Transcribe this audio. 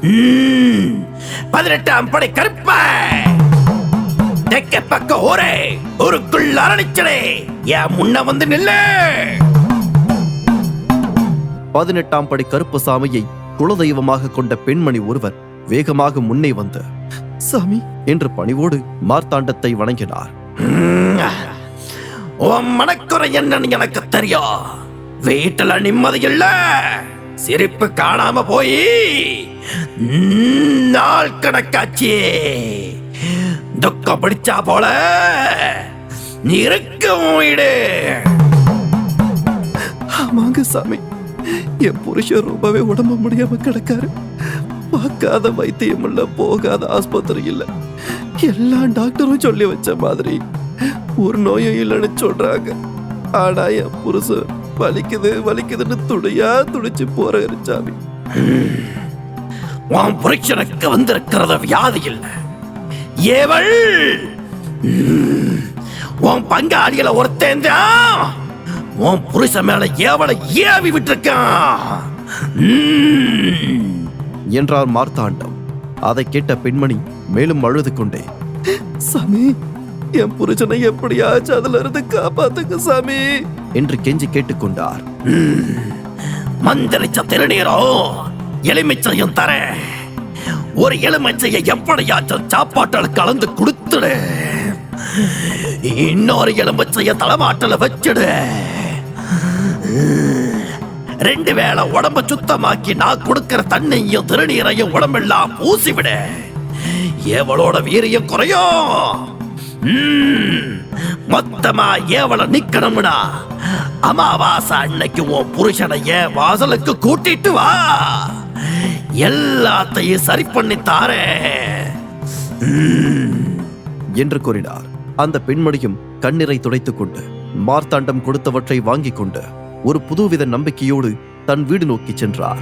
18ஆம் படை கருப்ப தெற்க பக்க ஒரே ஊருக்குள் அரணிச்சடே என் முன்ன வந்து நில்லு. 18ஆம் படை கருப்பசாமியை குலதெய்வமாக கொண்ட பெண்மணி ஒருவர் வேகமாக முன்னே வந்து சாமி என்று பணிவோடு மார்த்தாண்டத்தை வணங்கினார். உன் மனக்குறை என்னன்னு எனக்கு தெரியும். வீட்டுல நிம்மதி இல்ல, சிரிப்பு காணாம போய் நாள் கணக்காச்சு. துக்கம் பிடிச்சா போல நீ இருக்கும் வீடு. ஆமாங்க சாமி, என் புருஷன் ரொம்பவே உடம்பு முடியாம கிடக்காரு. பார்க்காத வைத்தியம் இல்ல, போகாத ஆஸ்பத்திரி இல்ல. எல்லா டாக்டரும் சொல்லி வச்ச மாதிரி ஒரு நோயும் இல்லைன்னு சொல்றாங்க. ஆனா என் புருஷன் வலிக்குதுன்னு துடியா துடிச்சு போறாரு சாமி. உன் புருஷனுக்கு வந்திருக்கிறது வியாதி இல்ல, ஏவல். உன் பங்காளிகளை ஒருத்தன் உன் புருஷன் மேல ஏவலை ஏவி விட்டுருக்கான் என்றார் மார்த்தாண்டம். அதை கேட்ட பெண்மணி மேலும் அழுது கொண்டே, சாமி என் புருஷனை எப்படியாச்சும் அதுல இருந்து காப்பாத்துங்க சாமி என்று கெஞ்சி கேட்டுக்கொண்டார். மந்திரிச்ச திருநீரோ எலுமிச்சையும் தர, ஒரு எலுமிச்சையை எப்படியாச்சும் சாப்பாட்டில் கலந்து கொடுத்துடு, இன்னொரு எலுமிச்சைய தலைமாட்டில் வச்சிடு, 2 வேளை உடம்ப சுத்தமாக்கி நான் கொடுக்கிற தண்ணியும் திருநீரையும் உடம்பெல்லாம் பூசிவிடு. ஏவளோட வீரியம் குறையும். மொத்தமா ஏவள நிக்கணும்னா அமாவாசை அன்னைக்கு உன் புருஷனை என் வாசலுக்கு கூட்டிட்டு வா, எல்லாத்தையும் சரி பண்ணி தாரேன் என்று கூறினார். அந்த பெண்மணியும் கண்ணீரை துடைத்துக் கொண்டு மார்த்தாண்டம் கொடுத்தவற்றை வாங்கிக் கொண்டு ஒரு புதுவித நம்பிக்கையோடு தன் வீடு நோக்கி சென்றார்.